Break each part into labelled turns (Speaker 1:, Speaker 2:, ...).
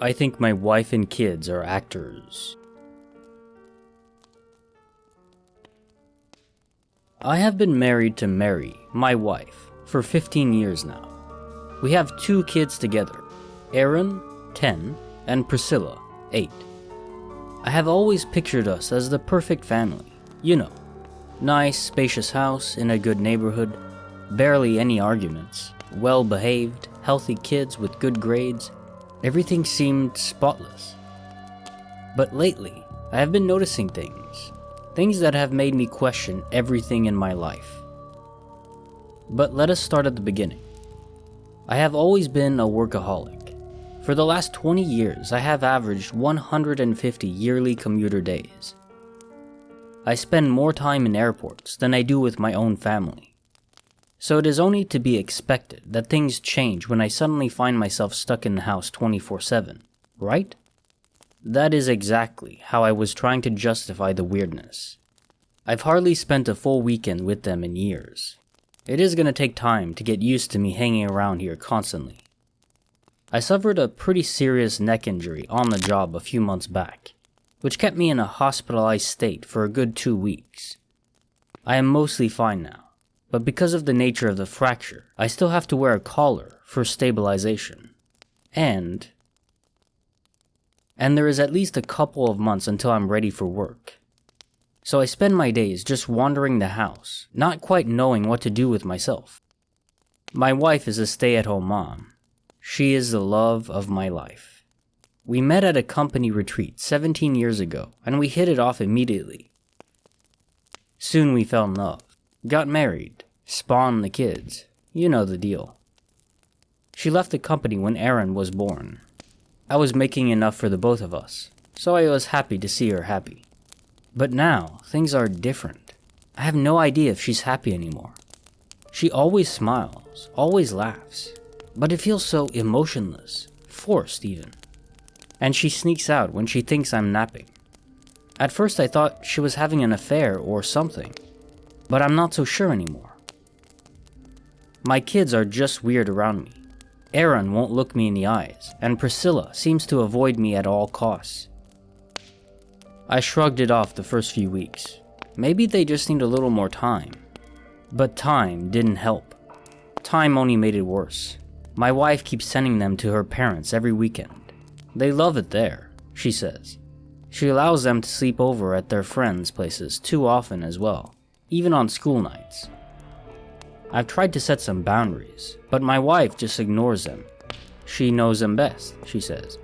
Speaker 1: I think my wife and kids are actors. I have been married to Mary, my wife, for 15 years now. We have 2 kids together, Aaron, 10, and Priscilla, 8. I have always pictured us as the perfect family, you know. Nice, spacious house in a good neighborhood, barely any arguments, well-behaved, healthy kids with good grades. Everything seemed spotless. But lately, I have been noticing things that have made me question everything in my life. But let us start at the beginning. I have always been a workaholic. For the last 20 years, I have averaged 150 yearly commuter days. I spend more time in airports than I do with my own family. So it is only to be expected that things change when I suddenly find myself stuck in the house 24/7, right? That is exactly how I was trying to justify the weirdness. I've hardly spent a full weekend with them in years. It is going to take time to get used to me hanging around here constantly. I suffered a pretty serious neck injury on the job a few months back, which kept me in a hospitalized state for a good 2 weeks. I am mostly fine now, but because of the nature of the fracture, I still have to wear a collar for stabilization. And there is at least a couple of months until I'm ready for work. So I spend my days just wandering the house, not quite knowing what to do with myself. My wife is a stay-at-home mom. She is the love of my life. We met at a company retreat 17 years ago, and we hit it off immediately. Soon we fell in love, got married, spawned the kids. You know the deal. She left the company when Aaron was born. I was making enough for the both of us, so I was happy to see her happy. But now, things are different. I have no idea if she's happy anymore. She always smiles, always laughs, but it feels so emotionless, forced even. And she sneaks out when she thinks I'm napping. At first I thought she was having an affair or something, but I'm not so sure anymore. My kids are just weird around me. Aaron won't look me in the eyes, and Priscilla seems to avoid me at all costs. I shrugged it off the first few weeks. Maybe they just need a little more time. But time didn't help. Time only made it worse. My wife keeps sending them to her parents every weekend. They love it there, she says. She allows them to sleep over at their friends' places too often as well, even on school nights. I've tried to set some boundaries, but my wife just ignores them. She knows them best, she says.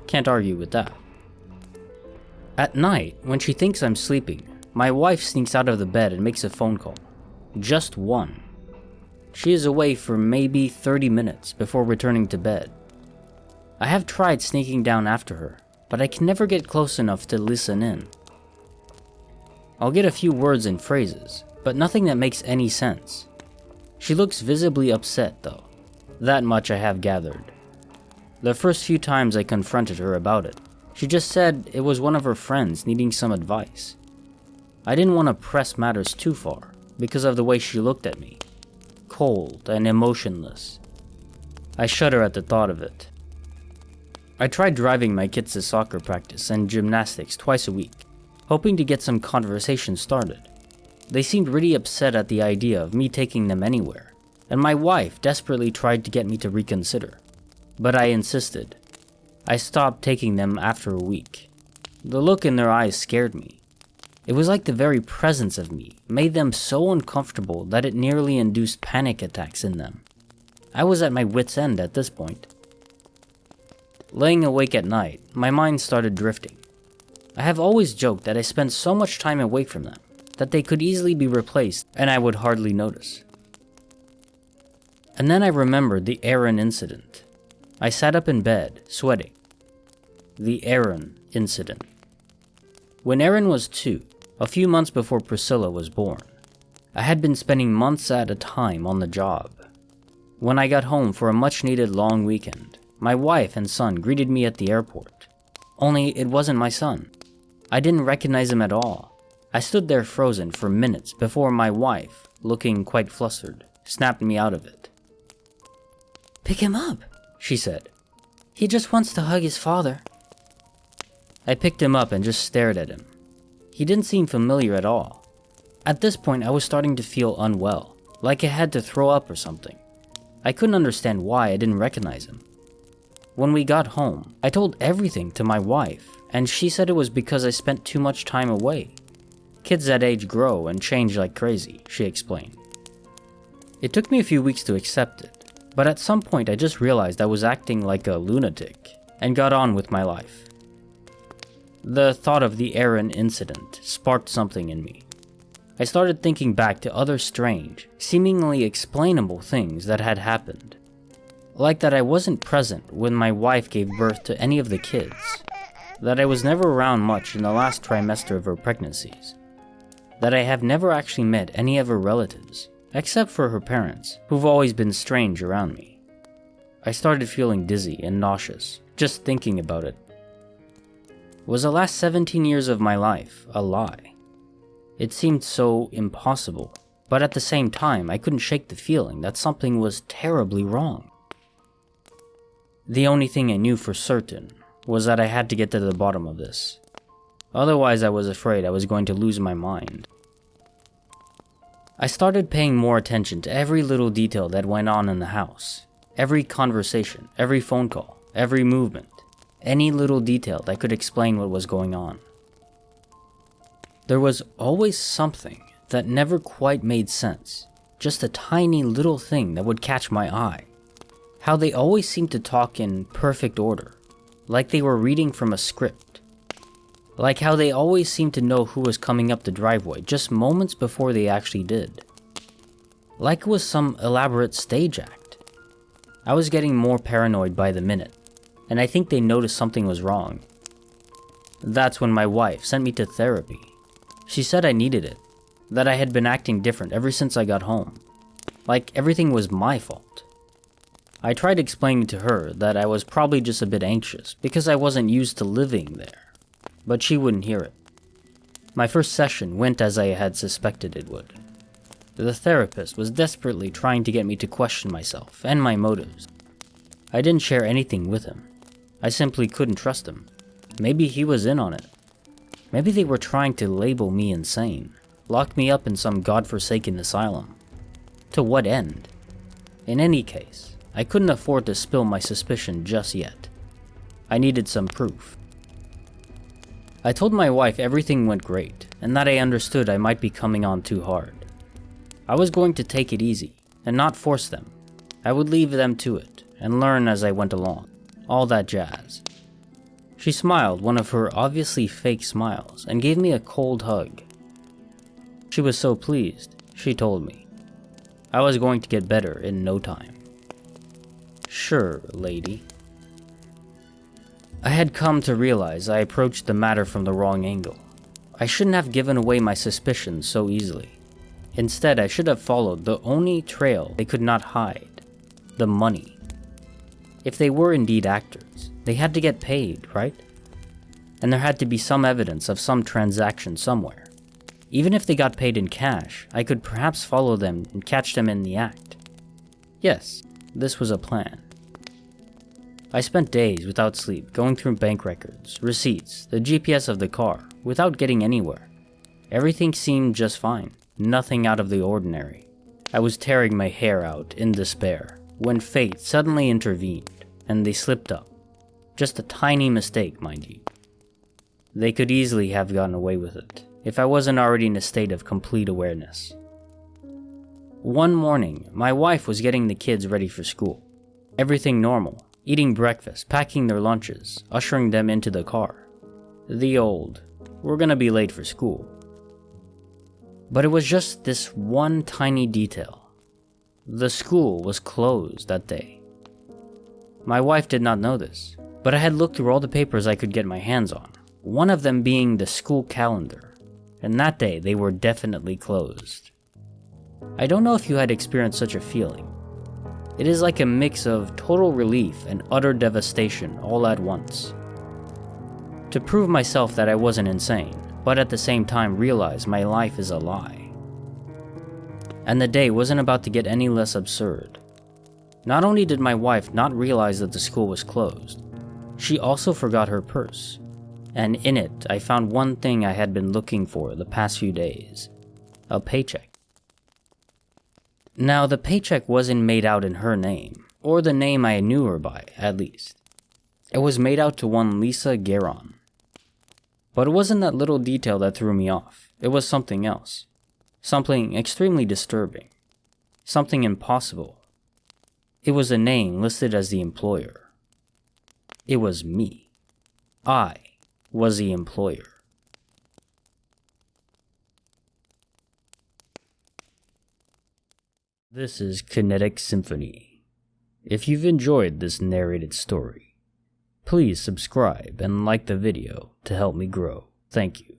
Speaker 1: Can't argue with that. At night, when she thinks I'm sleeping, my wife sneaks out of the bed and makes a phone call. Just one. She is away for maybe 30 minutes before returning to bed. I have tried sneaking down after her, but I can never get close enough to listen in. I'll get a few words and phrases, but nothing that makes any sense. She looks visibly upset though. That much I have gathered. The first few times I confronted her about it, she just said it was one of her friends needing some advice. I didn't want to press matters too far because of the way she looked at me. Cold and emotionless. I shudder at the thought of it. I tried driving my kids to soccer practice and gymnastics twice a week, hoping to get some conversation started. They seemed really upset at the idea of me taking them anywhere, and my wife desperately tried to get me to reconsider. But I insisted. I stopped taking them after a week. The look in their eyes scared me. It was like the very presence of me made them so uncomfortable that it nearly induced panic attacks in them. I was at my wit's end at this point. Laying awake at night, my mind started drifting. I have always joked that I spent so much time away from them that they could easily be replaced and I would hardly notice. And then I remembered the Aaron incident. I sat up in bed, sweating. The Aaron incident. When Aaron was 2, a few months before Priscilla was born, I had been spending months at a time on the job. When I got home for a much-needed long weekend, my wife and son greeted me at the airport. Only it wasn't my son. I didn't recognize him at all. I stood there frozen for minutes before my wife, looking quite flustered, snapped me out of it. "Pick him up," she said. He just wants to hug his father. I picked him up and just stared at him. He didn't seem familiar at all. At this point, I was starting to feel unwell, like I had to throw up or something. I couldn't understand why I didn't recognize him. When we got home, I told everything to my wife, and she said it was because I spent too much time away. Kids that age grow and change like crazy, she explained. It took me a few weeks to accept it, but at some point I just realized I was acting like a lunatic and got on with my life. The thought of the Aaron incident sparked something in me. I started thinking back to other strange, seemingly explainable things that had happened. Like that I wasn't present when my wife gave birth to any of the kids, that I was never around much in the last trimester of her pregnancies, that I have never actually met any of her relatives, except for her parents, who've always been strange around me. I started feeling dizzy and nauseous, just thinking about it. Was the last 17 years of my life a lie? It seemed so impossible, but at the same time I couldn't shake the feeling that something was terribly wrong. The only thing I knew for certain was that I had to get to the bottom of this. Otherwise, I was afraid I was going to lose my mind. I started paying more attention to every little detail that went on in the house. Every conversation, every phone call, every movement. Any little detail that could explain what was going on. There was always something that never quite made sense. Just a tiny little thing that would catch my eye. How they always seemed to talk in perfect order, like they were reading from a script. Like how they always seemed to know who was coming up the driveway just moments before they actually did. Like it was some elaborate stage act. I was getting more paranoid by the minute, and I think they noticed something was wrong. That's when my wife sent me to therapy. She said I needed it, that I had been acting different ever since I got home, like everything was my fault. I tried explaining to her that I was probably just a bit anxious because I wasn't used to living there, but she wouldn't hear it. My first session went as I had suspected it would. The therapist was desperately trying to get me to question myself and my motives. I didn't share anything with him. I simply couldn't trust him. Maybe he was in on it. Maybe they were trying to label me insane, lock me up in some godforsaken asylum. To what end? In any case, I couldn't afford to spill my suspicion just yet. I needed some proof. I told my wife everything went great, and that I understood I might be coming on too hard. I was going to take it easy, and not force them. I would leave them to it, and learn as I went along. All that jazz. She smiled one of her obviously fake smiles, and gave me a cold hug. She was so pleased, she told me. I was going to get better in no time. Sure, lady. I had come to realize I approached the matter from the wrong angle. I shouldn't have given away my suspicions so easily. Instead, I should have followed the only trail they could not hide. The money. If they were indeed actors, they had to get paid, right? And there had to be some evidence of some transaction somewhere. Even if they got paid in cash, I could perhaps follow them and catch them in the act. Yes, this was a plan. I spent days without sleep going through bank records, receipts, the GPS of the car, without getting anywhere. Everything seemed just fine, nothing out of the ordinary. I was tearing my hair out in despair when fate suddenly intervened and they slipped up. Just a tiny mistake, mind you. They could easily have gotten away with it if I wasn't already in a state of complete awareness. One morning, my wife was getting the kids ready for school. Everything normal. Eating breakfast, packing their lunches, ushering them into the car. The old, we're gonna be late for school. But it was just this one tiny detail. The school was closed that day. My wife did not know this, but I had looked through all the papers I could get my hands on, one of them being the school calendar, and that day they were definitely closed. I don't know if you had experienced such a feeling. It is like a mix of total relief and utter devastation all at once. To prove myself that I wasn't insane, but at the same time realize my life is a lie. And the day wasn't about to get any less absurd. Not only did my wife not realize that the school was closed, she also forgot her purse, and in it I found one thing I had been looking for the past few days: a paycheck. Now, the paycheck wasn't made out in her name, or the name I knew her by, at least. It was made out to one Lisa Gueron. But it wasn't that little detail that threw me off. It was something else. Something extremely disturbing. Something impossible. It was a name listed as the employer. It was me. I was the employer. This is Kinetic Symphony. If you've enjoyed this narrated story, please subscribe and like the video to help me grow. Thank you.